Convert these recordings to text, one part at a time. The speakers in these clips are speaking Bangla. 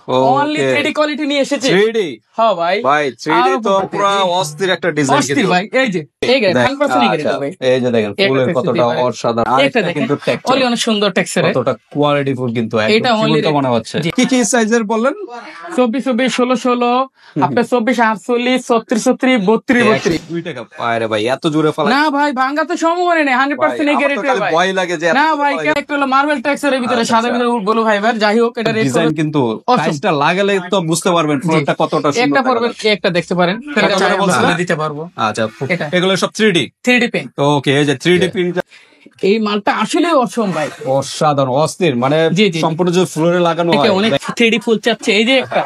অনলি 3D কোয়ালিটি নিয়ে এসেছি। 3D হ্যাঁ ভাই, ভাই 3D তো পুরো অস্থির একটা ডিজাইন অস্থির কিন্তু ভাই। এই যে এই যে 100% আচ্ছা, ভাই। এই যে দেখেন ফুলের কতটা অসাধারণ, আর একটা একটা দেখেন কিন্তু টেক্সচার অনলি অনেক সুন্দর টেক্সচারে, কতটা কোয়ালিটি ফুল কিন্তু এটা একদম only জীবন্ত মনে হচ্ছে। জি। কি কি সাইজের বললেন? 24 24 16 16 আপনার 24 48 36 36 32 32। 2 টাকা আরে ভাই এত জোরে ফেলা না ভাই ভাঙা তো সম্ভাবনা নেই, 100% এই গ্যারান্টি ভাই। ভয় লাগে যে না ভাই একটা হলো মার্বেল টেক্সচারের ভিতরে সাদা ভিতরে বলো ফাইবার, যাই হোক এটা রেড ডিজাইন কিন্তু টাইলসটা লাগালে তো বুঝতে পারবেন ফ্লোরটা কতটা সুন্দর। একটা পড়বেন, একটা দেখতে পারেন, এটা চাই আমরা দিতে পারবো। আচ্ছা এটা। এগুলো সব 3D 3D পেন। ওকে, এই যে 3D প্রিন্ট এই মালটা আসলে অসম ভাই, অসাধারণ অস্থির, মানে জি, জি। সম্পূর্ণ যে ফ্লোরে লাগানো একে হয়। অনেক 3D ফুল চাচ্ছে, এই যে একটা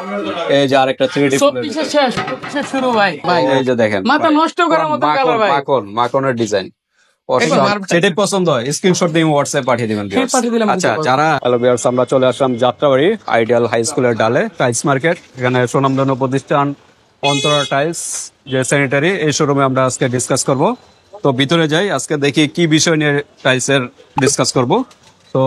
এই যে আরেকটা 3D সব পিছে শেষ, পিছে শুরু ভাই ভাই। এই যে দেখেন মাথা নষ্ট করার মতো কালার ভাই। মাকনের ডিজাইন মার্বেল যেটাই পছন্দ হয় স্ক্রিনশট দিয়ে হোয়াটসঅ্যাপ পাঠিয়ে দিবেন viewers। পাঠিয়ে দিলাম, আচ্ছা দিতে যারা হ্যালো ভিউয়ার্স, আমরা চলে আসলাম যাত্রাবাড়ি আইডিয়াল হাই স্কুলের ডালে টাইলস মার্কেট। এখানে সুনামধন্য প্রতিষ্ঠান অন্তরা টাইলস যে স্যানিটারি, এই শোরুমে আমরা আজকে ডিসকাস করব। তো ভিতরে যাই, আজকে দেখি কি বিষয় নিয়ে টাইলসের ডিসকাস করব। তো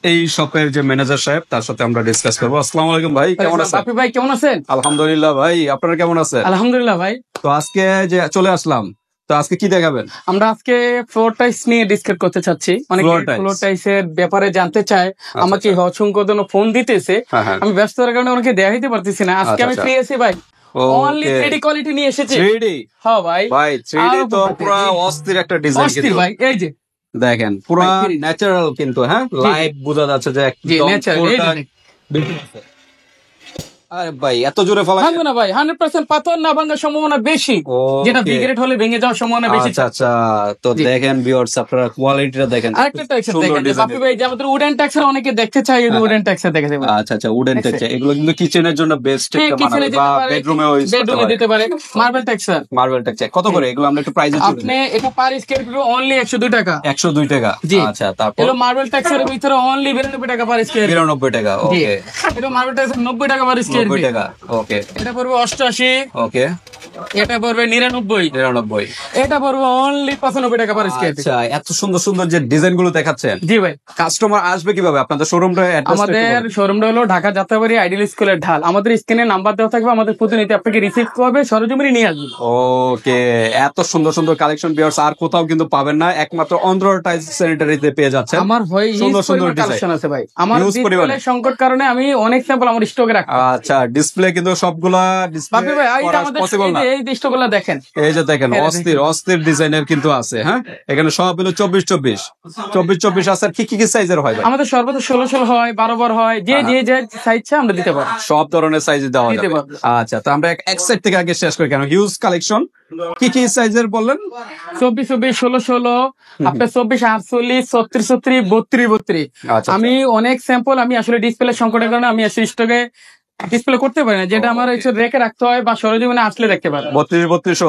এই শপের যে ম্যানেজার সাহেব, তার সাথে আমরা ডিসকাস করবো। আসসালামু আলাইকুম ভাই, কেমন আছেন? বাপি ভাই কেমন আছেন? আলহামদুলিল্লাহ ভাই, আপনারা কেমন আছেন? আলহামদুলিল্লাহ ভাই। তো আজকে যে চলে আসলাম, তো আজকে কি দেখাবেন? আমরা আজকে ফ্লোর টাইলস নিয়ে ডিসকাস করতে চাচ্ছি। অনেকে Floor tiles। ফ্লোর টাইলস এর ব্যাপারে জানতে চায়, আমাকে অসংখ্য জন ফোন দিতেছে, হ্যাঁ, হ্যাঁ। আমি ব্যস্ত থাকার কারণে ওনাকে দেখাইতে পারতেছি না। আজকে আচ্ছা, আমি আচ্ছা। ফ্রি আছি ভাই, অনলি Okay। 3D কোয়ালিটি নিয়ে এসেছি। 3D হ্যাঁ ভাই ভাই 3D আরো তো বলতে পুরো জি। অস্থির একটা ডিজাইন অস্থির কিন্তু ভাই, এই যে দেখেন পুরো ভাই, 3D ন্যাচারাল কিন্তু, হ্যাঁ লাইভ বোঝা যাচ্ছে যে জি একদম ন্যাচারাল, এই পুরোটা যে built আছে। আরে ভাই এত জোরে ফেলা ভাঙবে না ভাই, 100% পাথর না ভাঙার সম্ভাবনা বেশি, Okay। যেটা বিগ্রেড হলে ভেঙে যাওয়ার সম্ভাবনা বেশি। আচ্ছা আচ্ছা, তো জি। দেখেন ভিউয়ার্স, আপনারা কোয়ালিটিটা দেখেন, আরেকটা টেক্সচার সুন্দর দেখেন যে ডিজাইন। বাপি ভাই, যে আমাদের উডেন টেক্সচার অনেকে দেখতে চায়, উডেন টেক্সচার দেখে দেবেন। আচ্ছা আচ্ছা, উডেন টেক্সচার, এগুলো কিন্তু কিচেনের জন্য বেস্ট হ্যাঁ, একটা কিচেনে মানাবে, দিতে বা পারে, বেডরুমেও ইউজ করতে বেডরুমে পারে। দিতে পারে। মার্বেল টেক্সচার মার্বেল টেক্সচার কত করে এগুলো? আমরা একটু প্রাইসে আপনি এটা পার স্কয়ার ফিট অনলি 102 টাকা। 102 টাকা। জি। আচ্ছা, তারপর এলো মার্বেল টেক্সচারের ভিতরে অনলি 92 টাকা পার স্কয়ার ফিট। 92 টাকা। জি। ওকে, এটা মার্বেল টেক্সচার 90 টাকা পার স্কয়ার 90 ফিট। টাকা। ওকে এটা পড়বে 88, ওকে, এটা পড়বে 99, 99। এটা পড়বে অনলি 95 টাকা পার স্কয়ার ফিট। আচ্ছা, এত সুন্দর সুন্দর যে ডিজাইন গুলো দেখাচ্ছেন, জি ভাই। কাস্টমার আসবে কিভাবে? আপনাদের শোরুমটা আমাদের শোরুমটা হলো ঢাকা যাত্রাবাড়ি আইডিয়াল স্কুলের ঢাল। আমাদের স্ক্রিনে নাম্বার দেওয়া থাকবে, আমাদের প্রতিনিধি আপনাকে রিসিভ করবে, সরজমিনে নিয়ে আসবে। ওকে, এত সুন্দর সুন্দর কালেকশন ভিউয়ার্স আর কোথাও কিন্তু পাবেন না, একমাত্র অন্তরা টাইলস স্যানিটারিতে পেয়ে যাচ্ছেন। আমার হয় সুন্দর সুন্দর কালেকশন আছে ভাই, আমার Huge পরিমাণে। ডিসপ্লে সংকট কারণে আমি অনেক স্যাম্পল আমার স্টকে রাখি। আচ্ছা, ডিসপ্লে কিন্তু সবগুলা বাপি ভাই ডিসপ্লে এইটা আমাদের পসিবল না। এই দৃশ্যগুলো দেখেন, এই যে দেখেন হ্যাঁ, অস্থির অস্থির ডিজাইনের কিন্তু আছে। হ্যাঁ, এখানে সব হলো 24 24 24 24 আছে। আর কি কি সাইজের হয় ভাই? আমাদের সর্বোচ্চ 16 16 হয়, 12 12 হয়, যে সাইজ চাই আমরা দিতে পারি। সব ধরনের সাইজ দেওয়া দিতে যাবে। পারবো। আচ্ছা, তো আমরা এক সাইড থেকে আগে শেষ করি, কেন হিউজ কালেকশন। কি কি সাইজের বললেন? 24 24 16 16 আপনার 24 48 36 36 32 32। আচ্ছা, আমি অনেক স্যাম্পল, আমি আসলে ডিসপ্লে সংকটের কারণে আমি আসলে স্টকে ডিসপ্লে করতে পারি না, যেটা আমার একটু রেখে রাখতে হয় বা সরজমিনে আসলে দেখতে পারে। 32 32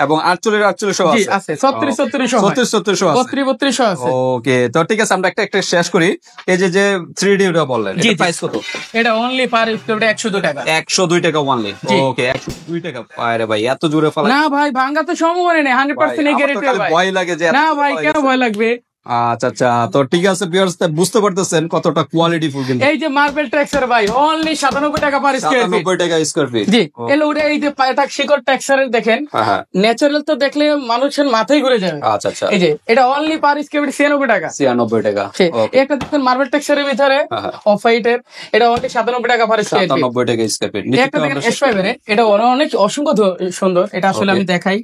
এবং 48 48 জি আছে। আছে, 36 36 36 36 আছে। 32 32 আছে। ওকে, তো ঠিক আছে, আমরা একটা একটা শেষ করি। এই যে 3D ওটা বললেন, জি, এটা জি। প্রাইস কত? এটা অনলি পার স্কয়ার ফিট 102 টাকা। 102 টাকা অনলি। জি। ওকে, 102 টাকা। আরে ভাই এত জোরে ফেলা না ভাই ভাঙা তো সম্ভাবনা নেই, 100% এই গ্যারান্টি ভাই। ভয় লাগে যে না ভাই কেন ভয় লাগবে? আচ্ছা আচ্ছা, তো ঠিক আছে ভিউয়ার্স, বুঝতে পারতেছেন কতটা কোয়ালিটি ফুল কিন্তু। এই যে মার্বেল টেক্সচার ভাই অনলি 97 টাকা পার স্কয়ার ফিট। 97 টাকা স্কয়ার ফিট। জি, এলো ওটা এই যে পায়টা শিকড় টেক্সচারের দেখেন, হ্যাঁ হ্যাঁ, ন্যাচারাল তো দেখলে মানুষের মাথায় ঘুরে যাবে। আচ্ছা আচ্ছা, এই যে এটা অনলি পার স্কয়ার ফিট 96 টাকা। 96 টাকা। সে- ওকে, একটা দেখেন মার্বেল টেক্সচারের ভিতরে হ্যাঁ, হ্যাঁ। অফ হোয়াইটের, এটা অনলি 97 টাকা পার স্কয়ার ফিট। 97 টাকা স্কয়ার ফিট। একটা দেখেন এস ফাইবারের, এটা অনেক অসংখ্য সুন্দর, এটা আসলে Okay। আমি দেখাই।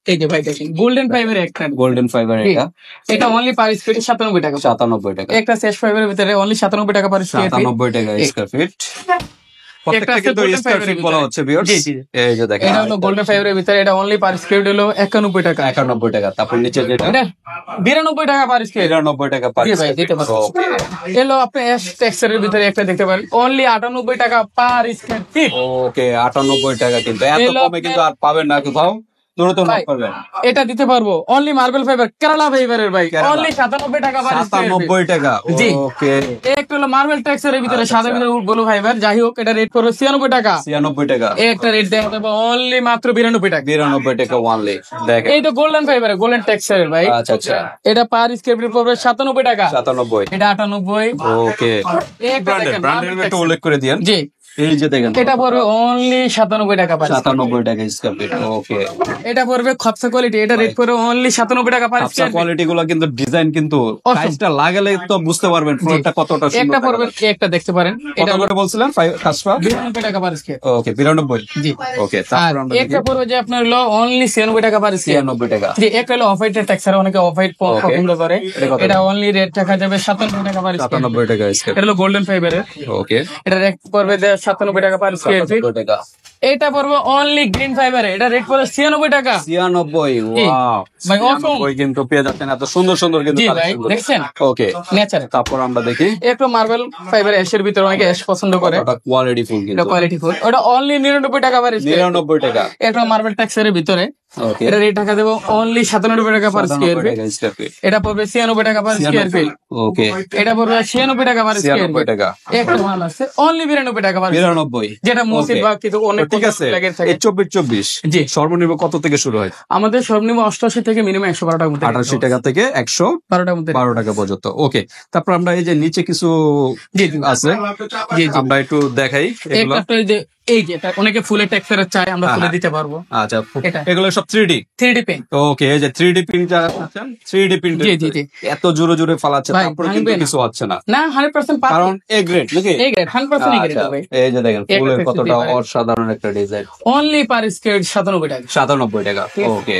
এই যে ভাই দেখেন গোল্ডেন ফাইবারের একটা, গোল্ডেন ফাইবার, এটা এটা অনলি পার স্কয়ার ফিট 97 টাকা। 97 টাকা। একটা সেশ ফাইবারের ভিতরে অনলি 97 টাকা পার স্কয়ার ফিট। 97 টাকা স্কয়ার ফিট। প্রত্যেকটা আছে কিন্তু golden স্কয়ার fiber ফিট এর বলা ভিতরে। হচ্ছে ভিউয়ার্স। জি, জি। এই যে দেখেন, এটা হলো গোল্ডেন ফাইবারের ভিতরে, এটা অনলি পার স্কয়ার ফিট হলো 91 টাকা। 91 টাকা। তারপর নিচে যেটা এটা 92 টাকা পার স্কয়ার। 93 টাকা পার জি ভাই, দিতে স্কয়ার পারবো। ফিট। এলো আপনি এস টেক্সচারের ভিতরে একটা দেখতে পারেন, অনলি 98 টাকা পার স্কয়ার ফিট। ওকে, 98 টাকা। কিন্তু এত এলো কমে কিন্তু আর পাবেন না কোথাও। দ্রুত ভাই, নক করবেন। এটা দিতে পারবো অনলি মার্বেল ফাইবার, কেরালা ফাইবারের ভাই, কেরালা। অনলি 97 টাকা পার স্কয়ার ফিট। 97 টাকা। জি। ওকে, একটা হলো মার্বেল টেক্সচার এর ভিতরে আচ্ছা, সাদা ভিতরে ব্লু ফাইবার, যাই হোক এটা রেট পড়বে 96 টাকা। 96 টাকা। একটা রেট দেখা যাবে অনলি মাত্র 92 টাকা। 92 টাকা ওয়ানলি। দেখেন, এই তো গোল্ডেন ফাইবার, গোল্ডেন টেক্সচারের ভাই, আচ্ছা আচ্ছা, এটা পার স্কয়ার ফিট পড়বে 97 টাকা। 97। এটা 98। ওকে, এই একটা দেখেন ব্র্যান্ডের marble একটু texture। উল্লেখ করে দিয়েন। জি, এই যে দেখেন, এটা পড়বে অনলি 97 টাকা পার। 97 টাকা স্কয়ার ফিট। ওকে, এটা পড়বে খপসা কোয়ালিটি, এটা রেট পড়বে অনলি 97 টাকা পার আচ্ছা, স্কয়ার ফিট। কোয়ালিটি গুলো কিন্তু ডিজাইন কিন্তু Awesome। টাইলসটা লাগালে তো বুঝতে পারবেন ফ্লোরটা কতটা সুন্দর। একটা পড়বে, একটা দেখতে পারেন, কত এটা করে বলছিলেন কাজটা? 92 টাকা পার স্কয়ার। ওকে, 92। জি। ওকে, আর তারপর আমরা একটা পড়বে যে আপনার হলো অনলি 96 টাকা পার স্কয়ার। 96 টাকা। জি, একটা হলো অফ হোয়াইটের টেক্সচার, অনেকে অফ হোয়াইট পছন্দ করে, এটা কত? এটা অনলি রেট টাকা যাবে 97 টাকা পার স্কয়ার। 97 টাকা স্কয়ার। এটা হলো গোল্ডেন ফাইবারের, ওকে, এটা রেট পড়বে 97 টাকা পার স্কয়ার ফিট। 97 টাকা। এটা পড়বে অনলি গ্রিন ফাইবারে, এটা রেট পড়বে 96 টাকা। 96। ওয়াও, ভাই, awesome। ওই কিন্তু পেয়ে যাচ্ছেন এত সুন্দর সুন্দর কিন্তু জি ভাই, collection গুলো। দেখছেন ওকে, নেচারে। তারপর আমরা দেখি একটু মার্বেল ফাইবার অ্যাশের ভিতরে অনেকে অ্যাশ পছন্দ করে, ওটা কোয়ালিটি ফুল এটা কিন্তু। কোয়ালিটি ফুল, ওটা অনলি 99 টাকা পার স্কয়ার। 99 টাকা। একটা মার্বেল টেক্সচারের ভিতরে, ওকে, এটা রেট টাকা দেবো অনলি 97 টাকা পার স্কয়ার 97 ফিট। টাকা স্কয়ার ফিট। এটা পড়বে 96 টাকা পার স্কয়ার ফিট। ওকে, এটা পড়বে 96 টাকা পার স্কয়ার 96 ফিট। টাকা। একটা মাল আছে অনলি 92 টাকা পার স্কয়ার, 92। যেটা মসজিদ Okay। বা কিছু অনেক তো ঠিক আছে, ফ্ল্যাগের থাকে। এই 24 জি। সর্বনিম্ন কত থেকে শুরু হয়? আমাদের সর্বনিম্ন 88 থেকে মিনিমাম 112 টাকার মধ্যে, 88 টাকা থেকে 12 টাকার মধ্যে। 112 টাকা পর্যন্ত। ওকে, তারপর আমরা এই যে নিচে কিছু জি জি আছে, জি জি। আমরা একটু দেখাই এগুলো। একটা এই যে এটা অনেকে ফুলের টেক্সচারের চাই, আমরা ফুলে দিতে পারবো। আচ্ছা, এটা। এগুলো সব 3D। 3D pen. ওকে, এই যে 3D প্রিন্ট যারা আছেন, 3D প্রিন্ট জি, জি, জি। এত জোরে জোরে ফালাচ্ছে, ভাই, তারপরে কিন্তু ভাঙবে না। কিছু হচ্ছে না, না 100% পারফেক্ট। কারণ এ গ্রেড নাকি? এই গ্রেড 100% এই গ্রেড আচ্ছা, ভাই। এই যে দেখেন একটা ফুলের texture কতটা দিয়ে পারেন। অসাধারণ একটা ডিজাইন। অনলি পার স্কয়ার 97 টাকা। 97 টাকা। ঠিক আছে। ওকে,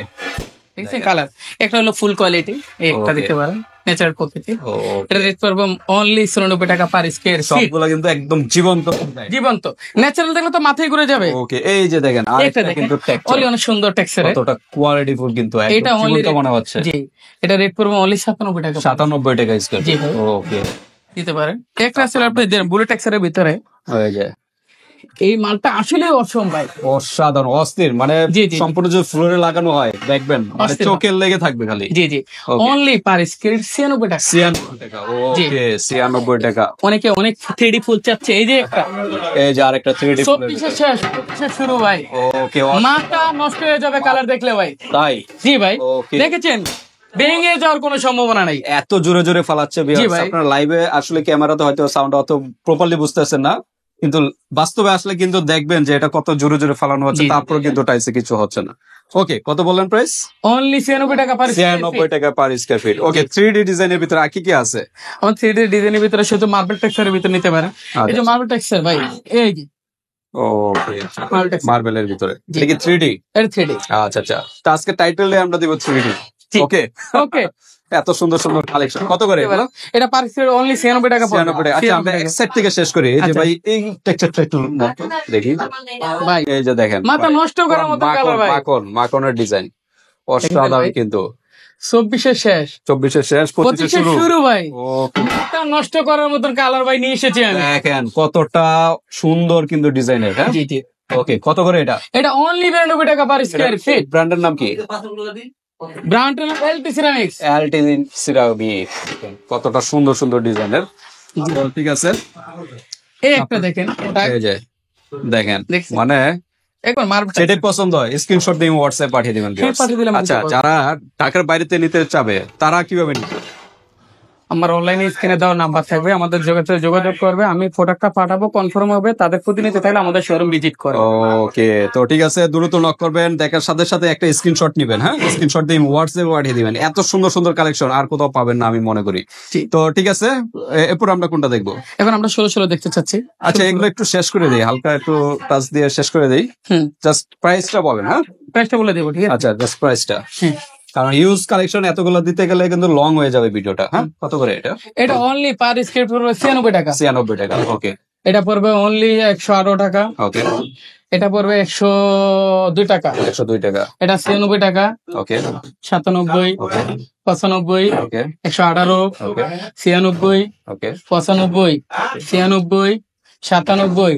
দেখছেন কালার, একটা হলো ফুল কোয়ালিটি, একটা Okay। দেখতে পারেন ন্যাচারাল প্রকৃতি, ও এটা রেট পড়বে অনলি 96 টাকা পার স্কয়ার ফিট। সবগুলো কিন্তু একদম জীবন্ত ডিজাইন। জীবন্ত ন্যাচারাল দেখলে তো মাথায় ঘুরে যাবে। ওকে, এই যে দেখেন একটা আরেকটা দেখেন কিন্তু টেক্সচার অনলি অনেক সুন্দর টেক্সচারে। কতটা কোয়ালিটি ফুল কিন্তু এটা একদম only জীবন্ত মনে হচ্ছে। জি, এটা রেট পড়বে অনলি 97 টাকা। 97 টাকা স্কয়ার। জি ভাই। ওকে, দিতে পারেন। একটা আছে আপনি বুলেট টেক্সচারের ভিতরে, হয়ে যায়। এই মালটা আসলে অসম ভাই। অসাধারণ, অস্থির, মানে জি, জি। সম্পূর্ণ যে ফ্লোরে লাগানো হয় দেখবেন, মানে অস্থির। চোখের লেগে থাকবে খালি। জি জি, Okay। অনলি পার স্কয়ার 96 টাকা। 96 টাকা। জি। ওকে, 96 টাকা। অনেকে অনেক 3D ফুল চাচ্ছে, এই যে একটা এই যে আরেকটা 3D 24 শেষ, 25 শুরু ভাই। ওকে, মাথা নষ্ট হয়ে যাবে কালার দেখলে ভাই। তাই জি ভাই, Okay। দেখেছেন ভেঙে যাওয়ার কোনো সম্ভাবনা নাই। এত জোরে জোরে ফালাচ্ছে জি ভিউয়ার্স, ভাই। আপনারা লাইভে আসলে ক্যামেরাতে হয়তো সাউন্ড অত প্রপারলি বুঝতেছেন না, কিন্তু বাস্তবে আসলে কিন্তু দেখবেন যে এটা কত জোরে জোরে ফালানো হচ্ছে, জি, জি। তারপর কিন্তু টাইসে কিছু হচ্ছে না। ওকে, কত বললেন প্রাইস? অনলি 96 টাকা পার স্কয়ার 96 ফিট। টাকা পার স্কয়ার ফিট। ওকে, 3D ডিজাইনের ভিতরে আর কি কি আছে? আমার 3D ডিজাইনের ভিতরে শুধু মার্বেল টেক্সচারের ভিতরে নিতে পারেন। এই যে মার্বেল টেক্সচার ভাই, এই যে ওকে, মার্বেল টেক্সচার, মার্বেলের ভিতরে জি। এটা কি 3D? এটা 3D। আচ্ছা আচ্ছা, তো আজকে টাইটেলে আমরা দিব 3D। জি। ওকে, ওকে, এত সুন্দর সুন্দর কালেকশন। কত করে এগুলো? এটা পার স্কয়ার অনলি 96 টাকা পড়বে। 96 টাকা। আচ্ছা, আমরা এক সাইড থেকে শেষ করি। এই যে আচ্ছা। ভাই, এই টেক্সচারটা একটু দেখি। ভাই এই যে দেখেন, মাথা নষ্ট করার মতো কালার ভাই। মাকনের ডিজাইন অসাধারণ ভাই। কিন্তু। 24 শেষ, 24 শেষ, 25 25 শুরু ভাই। ওকে, মাথা নষ্ট করার মতন কালার ভাই নিয়ে এসেছি আমি। দেখেন কতটা সুন্দর কিন্তু ডিজাইনের। হ্যাঁ, জি জি, ওকে, কত করে এটা? এটা অনলি 92 টাকা পার স্কয়ার ফিট। ব্র্যান্ডের নাম কি? ব্র্যান্ড হলো এলটি সিরামিক্স। অ্যালটিন সিরামিক। কতটা সুন্দর সুন্দর ডিজাইনের। ঠিক আছে, এই একটা দেখেন, এটা এই যে দেখেন, দেখছেন? মানে এখন মার্বেল যেটাই পছন্দ হয় স্ক্রিনশট দিয়ে হোয়াটসঅ্যাপ পাঠিয়ে দিবেন viewers। পাঠিয়ে দিলাম, আচ্ছা, দিতে পারবো। যারা ঢাকার বাইরেতে নিতে চাবে তারা কিভাবে নিবে? আমার অনলাইনে স্ক্রিনে দেওয়া নাম্বার থাকবে, আমাদের যোগাযোগ করবে, আমি প্রোডাক্টটা পাঠাবো, কনফার্ম হবে, তাদের প্রতিনিধি থাকলে আমাদের শোরুম ভিজিট করে। ওকে, তো ঠিক আছে, দ্রুত নক করবেন, দেখার সাথে সাথে একটা স্ক্রিনশট নিবেন। হ্যাঁ, স্ক্রিনশট দিয়ে হোয়াটসঅ্যাপে পাঠিয়ে দিবেন। এত সুন্দর সুন্দর কালেকশন আর কোথাও পাবেন না আমি মনে করি। জি। তো ঠিক আছে, এরপর আমরা কোনটা দেখবো? এখন আমরা 16 দেখতে চাচ্ছি। আচ্ছা, এগুলো একটু শেষ করে দিই, হালকা একটু টাচ দিয়ে শেষ করে দিই। হুম, জাস্ট প্রাইসটা বলেন। হ্যাঁ, প্রাইসটা বলে দেবো, ঠিক আছে? আচ্ছা, জাস্ট প্রাইসটা, হ্যাঁ। কারণ ইউজ কালেকশন এতগুলো দিতে গেলে কিন্তু লং হয়ে যাবে ভিডিওটা। হ্যাঁ, কত করে এটা? এটা অনলি পার স্কয়ার পড়বে 96 টাকা। 96 টাকা। ওকে, এটা পড়বে অনলি 118 টাকা। ওকে, এটা পড়বে 102 টাকা। 102 টাকা। এটা 96 টাকা, ওকে, 97, ওকে, 95, ওকে, 118, ওকে, 96, ওকে, 95, 96, 97,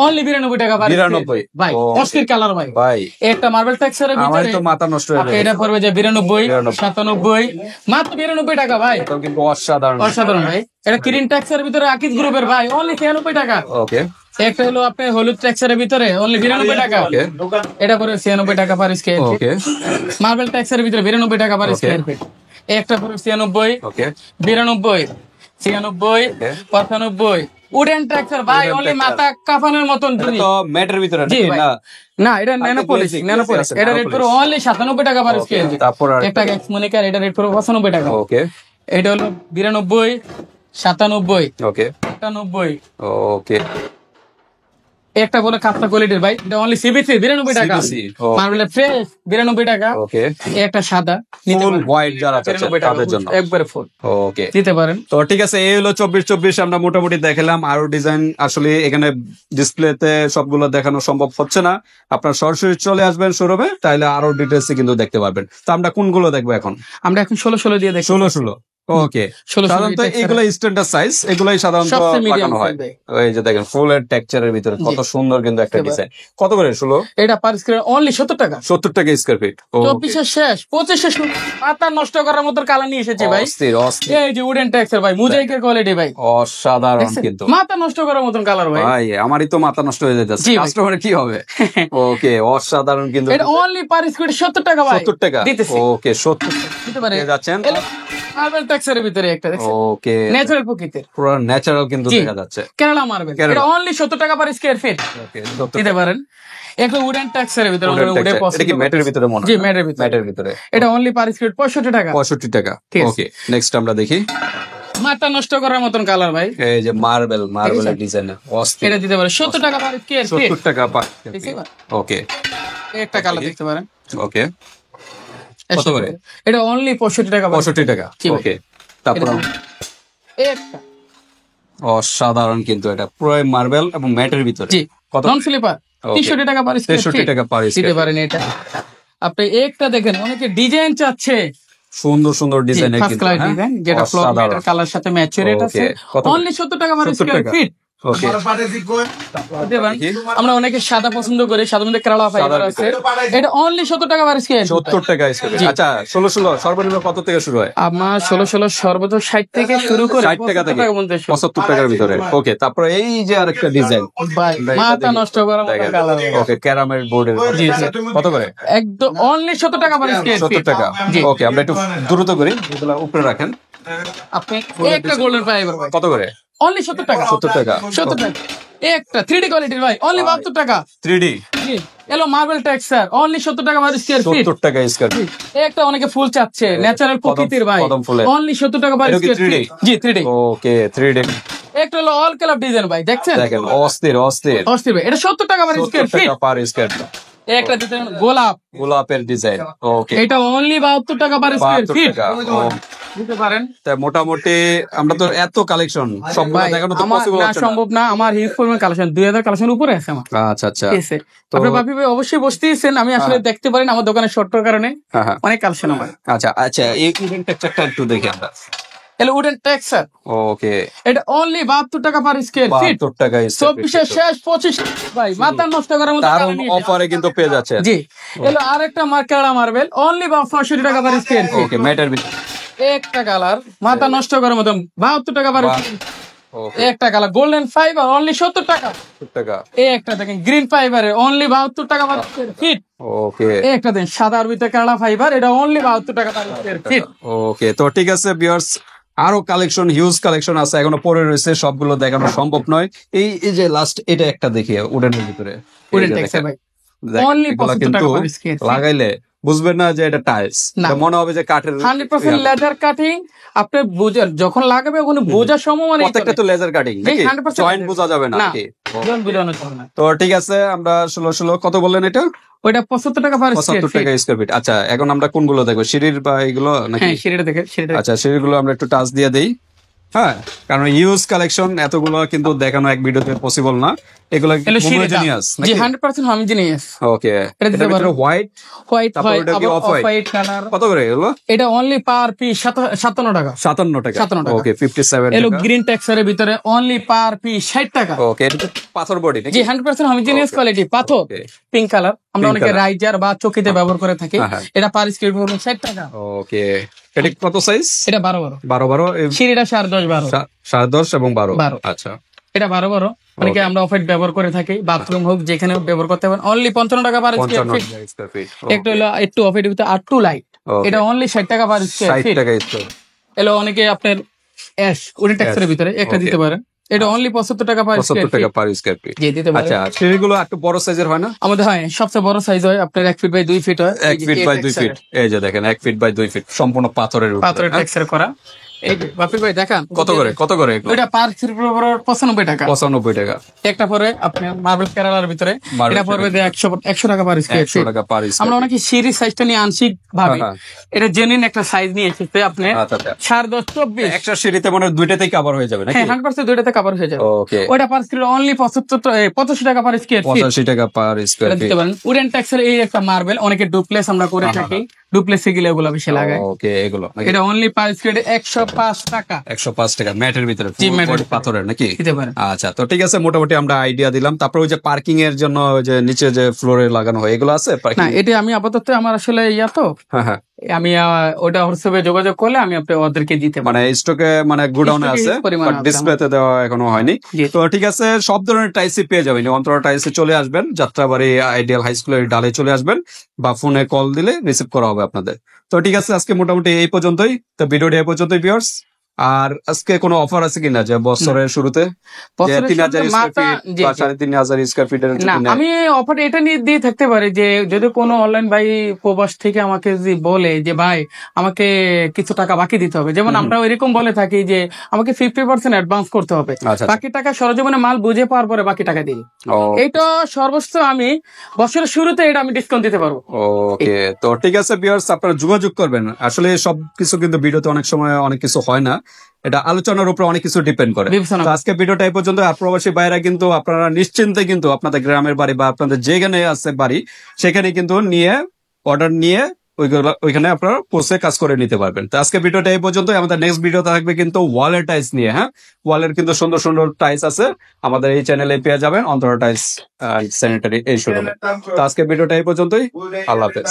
অনলি 92 টাকা পার 92 ভাই। ও, অস্থির কালার ভাই। ভাই একটা মার্বেল টেক্সচারের আমার ভিতরে তো মাথা নষ্ট হয়ে আপনি যাবে। এটা পড়বে যে 92 92 97 মাত্র 92 টাকা ভাই। তো কিন্তু অসাধারণ। অসাধারণ ভাই। এটা কিরিন টেক্সচারের ভিতরে আকিজ গ্রুপের ভাই, অনলি 96 টাকা। ওকে একটা হলো আপনার হলুদ টেক্সচারের ভিতরে অনলি 92 টাকা। ওকে এটা পড়বে 96 টাকা পার স্কয়ার ফিট। ওকে মার্বেল টেক্সচারের ভিতরে 92 টাকা পার Okay. Square feet. একটা পড়বে 96 ওকে 92 96 95। উডেন টেক্সচার ভাই, Wooden অনলি texture। মাথা কাঁপানোর মতন জিনিস। তো ম্যাটের ভিতরে জি নাকি? ভাই। না না এটা nano polish, glaze nano polish. আছে, এটা nano রেট polish। পড়বে অনলি 97 টাকা পার স্কয়ার ফিট। তারপর আর একটা এক্স মনিকার, এটা রেট পড়বে 95 টাকা। ওকে এটা হলো 92 97 ওকে 98। ওকে একটা বলে খাস্তা কোয়ালিটির ভাই, এটা অনলি সিবিসি 92 টাকা। CBC, okay. মার্বেল ফ্রেশ 92 টাকা। ওকে একটা সাদা নিতে ফুল পারেন হোয়াইট যারা চাচ্ছেন 92 টাকা, তাদের জন্য। একবারে ফুল ওকে দিতে পারেন। তো ঠিক আছে, এই হলো 24-24 আমরা মোটামুটি দেখালাম। আরো ডিজাইন আসলে এখানে ডিসপ্লেতে সবগুলো দেখানো সম্ভব হচ্ছে না, আপনার সরাসরি চলে আসবেন শোরুমে, তাহলে আরো ডিটেলস কিন্তু দেখতে পারবেন। তো আমরা কোনগুলো দেখবো এখন? আমরা এখন 16 দিয়ে দেখি। 16 ওকে 16 সাধারণত এগুলো স্ট্যান্ডার্ড সাইজ, এগুলাই সাধারণত সবচেয়ে medium লাগানো হয়। size ভাই। এই যে দেখেন ফুলের টেক্সচারের ভিতরে কত সুন্দর কিন্তু একটা এবার। ডিজাইন। কত করে 16? এটা পার স্কয়ার অনলি 70 টাকা। 70 টাকা স্কয়ার ফিট। 24 শেষ 25 শুরু। মাথা নষ্ট করার মতো কালার নিয়ে এসেছে ভাই। অস্থির অস্থির এই যে উডেন টেক্সচার ভাই, মোজাইকের কোয়ালিটি ভাই, অসাধারণ দেখছেন? কিন্তু মাথা নষ্ট করার মতন কালার ভাই। ভাই, আমারই তো মাথা নষ্ট হয়ে যাচ্ছে। জি ভাই। কাস্টমারের কি হবে? ওকে অসাধারণ কিন্তু এটা অনলি পার স্কয়ার 70 টাকা ভাই। 70 টাকা দিতেছি। ওকে 70 দিতে পারে। পেয়ে যাচ্ছেন। মার্বেল টেক্সচারের ভিতরে একটা দেখছেন, ওকে ন্যাচারাল প্রকৃতির পুরো ন্যাচারাল কিন্তু জি। দেখা যাচ্ছে। কেরালা মার্বেল। কেরালা। এটা অনলি 70 টাকা পার স্কয়ার ফিট ওকে 70 দিতে পারেন। একটা উডেন টেক্সচারের ভিতরে Wooden উডে texture। পছন্দ এটা কি ম্যাটের ভিতরে মনে হয়? জি, ম্যাটের ভিতরে। ম্যাটের ভিতরে এটা অনলি পার স্কয়ার 65 টাকা। 65 টাকা। ঠিক আছে। ওকে নেক্সট আমরা দেখি। মাথা নষ্ট করার মতন কালার ভাই। এই যে মার্বেলের ডিজাইন অস্থির। এটা দিতে পারে 70 টাকা পার স্কয়ার ফিট। 70 টাকা পার। দেখছি এবার? ওকে একটা কালার দেখতে পারেন। ওকে কত করে? এটা অনলি 65 টাকা পার 65 টাকা। জি ভাই। ওকে তারপর একটা অসাধারণ কিন্তু এটা পুরো মার্বেল এবং ম্যাটের ভিতরে। জি কত? নন স্লিপার Okay. 63 টাকা পার স্কয়ার 63 ফিট টাকা পার দিতে স্কয়ার। পারেন এটা। আপনি একটা দেখেন, অনেকে ডিজাইন চাচ্ছে, সুন্দর সুন্দর ডিজাইনের ফার্স্ট কিন্তু ক্লাস হ্যাঁ? ডিজাইন, যেটা ফ্লোর অসাধারণ। ম্যাটের কালার সাথে ম্যাচুরেট আছে। Okay. কত? অনলি 70 টাকা পার 70 স্কয়ার টাকা। ফিট ওকে দিতে পারেন। আমরা অনেকে সাদা পছন্দ করি, সাদা মধ্যে কেরালা ফাইবার আছে। এটা অনলি 70 টাকা পার স্কয়ার 70 টাকা স্কয়ার। জি। আচ্ছা 16 সর্বনিম্ন কত থেকে শুরু হয়? আমার 16 সর্বোচ্চ 60 থেকে শুরু করে 60 টাকা থেকে 75 75 টাকার ভিতরে। ওকে তারপরে এই যে আরেকটা ডিজাইন ভাই, মাথা নষ্ট করার মতো কালার। ওকে ক্যারামেল বোর্ডের জি, জি। কত করে? একদম অনলি 70 টাকা পার স্কয়ার 70 ফিট টাকা। জি। ওকে আমরা একটু দ্রুত করি, এগুলো উপরে রাখেন। আপনি একটা গোল্ডেন ফাইবার ভাই, কত করে? অনলি 70 টাকা। 70 টাকা। 70 টাকা। একটা 3D কোয়ালিটির ভাই, অনলি 72 টাকা। 3D জি, এলো মার্বেল টেক্সচার, অনলি 70 টাকা পার স্কয়ার ফিট। 70 টাকা স্কয়ার ফিট। একটা অনেকে ফুল চাচ্ছে, ন্যাচারাল প্রকৃতির ভাই, কদম ফুলের। অনলি 70 টাকা পার এটা কি স্কয়ার 3D? ফিট। জি 3D। ওকে 3D একটা হলো অল কালার ডিজাইন ভাই, দেখছেন দেখেন অস্থির অস্থির। অস্থির ভাই, এটা 70 টাকা পার 70 স্কয়ার ফিট। টাকা পার স্কয়ার ফিট। একটা ডিজাইন গোলাপ, গোলাপের ডিজাইন। ওকে এটা অনলি 72 টাকা পার স্কয়ার 72 ফিট টাকা। ও, দিতে পারেন তা মোটামুটি আমরা তো এত কালেকশন সবগুলো ভাই। দেখানো তো আমার পসিবল না হচ্ছে না। সম্ভব না, আমার হিউজ পরিমাণ কালেকশন 2000 কালেকশন উপরে আছে আমার। আচ্ছা আচ্ছা ঠিক আছে, আপনি ভাবি ভাই অবশ্যই বসতেইছেন, আমি আসলে দেখতে পারেন আমার দোকানে শর্টর কারণে হ্যাঁ হ্যাঁ অনেক কালেকশন আমার। আচ্ছা আচ্ছা এই ইভেন্ট টেক্সচারটা একটু দেখি আমরা। এলো উডেন টেক্সচার, ওকে এটা অনলি 72 টাকা পার স্কয়ার ফিট। 72 টাকা স্কয়ার 24 শেষ 25 ভাই, মাথা নষ্ট করার মতো দারুণ কালার নিয়ে এসেছে। অফারে কিন্তু পেয়ে যাচ্ছে। জি, এলো আরেকটা মার্কেরা মার্বেল, অনলি 65 টাকা পার স্কয়ার ফিট। ওকে ম্যাটার ভিতরে। একটা কালার মাথা নষ্ট করার মতো 72 টাকা পার স্কয়ার ফিট। ওকে একটা কালার গোল্ডেন ফাইবার, অনলি 70 টাকা। 70 টাকা। এই একটা দেখেন গ্রিন ফাইবারে, অনলি 72 টাকা পার স্কয়ার ফিট। ওকে এই একটা দেন সাদার ভিতরে কেরালা ফাইবার, এটা অনলি 72 টাকা পার স্কয়ার ফিট। ওকে তো ঠিক আছে ভিউয়ার্স, আরো কালেকশন হিউজ কালেকশন আছে এখনো পড়ে রয়েছে, সবগুলো দেখানো সম্ভব নয়। এই এই যে লাস্ট এটা একটা দেখি উডেনের ভিতরে। এই উডেন যে টেক্সচার দেখেন। ভাই, দেখ, only এগুলা 75 কিন্তু টাকা per square feet। লাগাইলে বুঝবেন না যে এটা টাইলস, না। মনে হবে যে কাঠের। 100% লেদার কাটিং। আপনি বোঝার যখন লাগাবে ওখানে বোঝার সময় মানে প্রত্যেকটা তো লেজার কাটিং জি, নাকি? 100% জয়েন্ট বোঝা যাবে না না। নাকি? বোঝানো যাবে না। তো ঠিক আছে, আমরা 16 কত বললেন এটা? ওইটা 75 টাকা পার স্কয়ার 75 ফিট। টাকা স্কয়ার ফিট। আচ্ছা এখন আমরা কোনগুলো দেখবো, সিঁড়ির বা এগুলো নাকি? হ্যাঁ, সেটা দেখে সেটা আচ্ছা সিঁড়িগুলো আমরা একটু টাচ দিয়ে দেই। হ্যাঁ, কারণ ইউজ কালেকশন এতগুলো কিন্তু দেখানো এক ভিডিওতে পসিবল না। এগুলো এলো হোমোজেনিয়াস জি 100% হোমোজেনিয়াস। ওকে, এটা দিতে পারো হোয়াইট হোয়াইট তারপর হয় এটা কি আবার of off white? White colour. কত করে এগুলো? এটা অনলি পার পিস 57 টাকা। 57 টাকা। 57 টাকা। ওকে, 57 এলো টাকা। গ্রিন টেক্সচারের ভিতরে অনলি পার পিস 60 টাকা। ওকে, এটা তো পাথর বডি নাকি? জি 100% হোমোজেনিয়াস Okay. কোয়ালিটি পাথর Okay. Pink colour. আমরা Pink অনেকে color. রাইজার বা চকিতে ব্যবহার করে থাকি। হ্যাঁ। এটা পার স্কয়ার ফুট 60 টাকা। ওকে, এটা কত সাইজ? এটা 12 12 সিঁড়িটা 10.5 12। 10.5 এবং 12। 12 আচ্ছা, এটা 12 অনেকে আমরা অফাইট ব্যবহার করে থাকি, বাথরুম হোক যেখানে ব্যবহার করতে পারেন। অনলি 55 টাকা পার স্কয়ার 55 ফিট। টাকা স্কয়ার ফিট। একটা হলো একটু অফাইট ভিতরে আর টু লাইট, Okay. এটা অনলি 60 টাকা পার স্কয়ার 60 ফিট। টাকা স্কয়ার। এলো অনেকে আপনার অ্যাশ উডেন টেক্সচারের ভিতরে একটা Okay. দিতে পারেন। এটা অনলি 75 টাকা পার 75 স্কয়ার টাকা ফিট। Per square feet. জি দিতে পারেন। আচ্ছা, সিঁড়িগুলো একটু বড় সাইজের হয় না? আমাদের হয় সবচেয়ে বড় সাইজ হয় আপনার 1 ফিট বাই 2 ফিট হয়। 1 ফিট বাই 2 ফিট। এই যে দেখেন 1 ফিট বাই 2 ফিট সম্পূর্ণ পাথরের উপরে। পাথরের টেক্সচার করা। এই যে বাপি ভাই দেখান কত করে? কত করে এগুলো? এটা পার ফিট পড়বে 95 টাকা। 95 টাকা। একটা পরে আপনি মার্বেল কেরালার ভিতরে Marble এটা পড়বে 100 টাকা পার স্কয়ার 100 ফিট। টাকা পার স্কয়ার। আমরা অনেকে সিঁড়ির সাইজটা নিয়ে আংশিক ভাবে হ্যাঁ। এটা জেনুইন একটা সাইজ নিয়ে এসেছে আপনি আচ্ছা আচ্ছা। 10.5 24। একটা সিঁড়িতে মানে দুইটাতেই কভার হয়ে যাবে নাকি? হ্যাঁ 100% দুইটাতে কভার হয়ে যাবে। ওকে, ওটা পার স্কয়ার অনলি 85 টাকা পার স্কয়ার ফিট। 85 টাকা পার স্কয়ার এটা ফিট। দিতে পারেন। উডেন টেক্সচার এই একটা মার্বেল অনেকে ডুপ্লেস আমরা করে থাকি, ডুপ্লেসে গেলে এগুলো বেশি লাগায়। ওকে, এগুলো নাকি? এটা অনলি পার স্কয়ার 105 টাকা 105 টাকা ম্যাটের ভিতরে, জি, full ম্যাটের body পাথরের নাকি? দিতে পারেন। আচ্ছা, তো ঠিক আছে, মোটামুটি আমরা আইডিয়া দিলাম। তারপর ওই যে পার্কিং এর জন্য ওই যে নিচে যে ফ্লোরে লাগানো হয় এগুলো আছে না পার্কিং? এটা আমি আপাতত আমার আসলে তো হ্যাঁ হ্যাঁ, আমি ওটা হোয়াটসঅ্যাপে যোগাযোগ করলে আমি আপনি ওদেরকে দিতে পারি। মানে স্টকে মানে গোডাউনে Stock এ আছে, পরিমাণ বাট আছে ডিসপ্লেতে দেওয়া এখনো হয়নি। জি। তো ঠিক আছে, সব ধরনের টাইসই পেয়ে যাবেন। অন্তরা টাইসে চলে আসবেন, যাত্রাবাড়ি আইডিয়াল হাই স্কুলের ডালে চলে আসবেন, বা ফোনে কল দিলে রিসিভ করা হবে আপনাদের। তো ঠিক আছে, আজকে মোটামুটি এই পর্যন্তই। তো ভিডিওটি এই পর্যন্তই ভিউয়ার্স। আর আজকে কোনো অফার আছে কিনা যে বছরের শুরুতে যে বছরের 3000 শুরুতে স্কয়ার মাত্রা ফিট জি, বা জি। 3500 স্কয়ার ফিটের না আমি অফার এটা নিয়ে দিয়ে থাকতে পারি যে যদি কোনো অনলাইন ভাই প্রবাস থেকে আমাকে যদি বলে যে ভাই আমাকে কিছু টাকা বাকি দিতে হবে, যেমন আমরা এরকম বলে থাকি যে আমাকে 50% অ্যাডভান্স করতে হবে, আচ্ছা। বাকি টাকা সরজমিনে মাল বুঝে পাওয়ার পরে বাকি টাকা দিই। এইটা সর্বোচ্চ আমি বছরের শুরুতে এটা আমি ডিসকাউন্ট দিতে পারবো। ওকে, তো ঠিক আছে ভিউয়ার্স, আপনারা যোগাযোগ করবেন। আসলে সবকিছু কিন্তু ভিডিওতে অনেক সময় অনেক কিছু হয় না, এটা আলোচনার উপর অনেক কিছু ডিপেন্ড করে। বিবেচনা তো আজকে ভিডিওটা এই পর্যন্ত। আর প্রবাসী ভাইরা কিন্তু আপনারা নিশ্চিন্তে কিন্তু আপনাদের গ্রামের বাড়ি বা আপনাদের যেখানে আছে বাড়ি সেখানে কিন্তু নিয়ে অর্ডার নিয়ে ওইখানে আপনারা পৌঁছে কাজ করে নিতে পারবেন। তো আজকে ভিডিওটা এই পর্যন্ত। আমাদের নেক্সট ভিডিও থাকবে কিন্তু ওয়ালের টাইলস নিয়ে। হ্যাঁ, ওয়ালের কিন্তু সুন্দর সুন্দর টাইলস আছে আমাদের এই চ্যানেলে পেয়ে যাবেন, অন্তরা টাইলস স্যানিটারি এই শোরুমে। তো আজকে ভিডিওটা এই পর্যন্তই। আল্লাহ হাফেজ।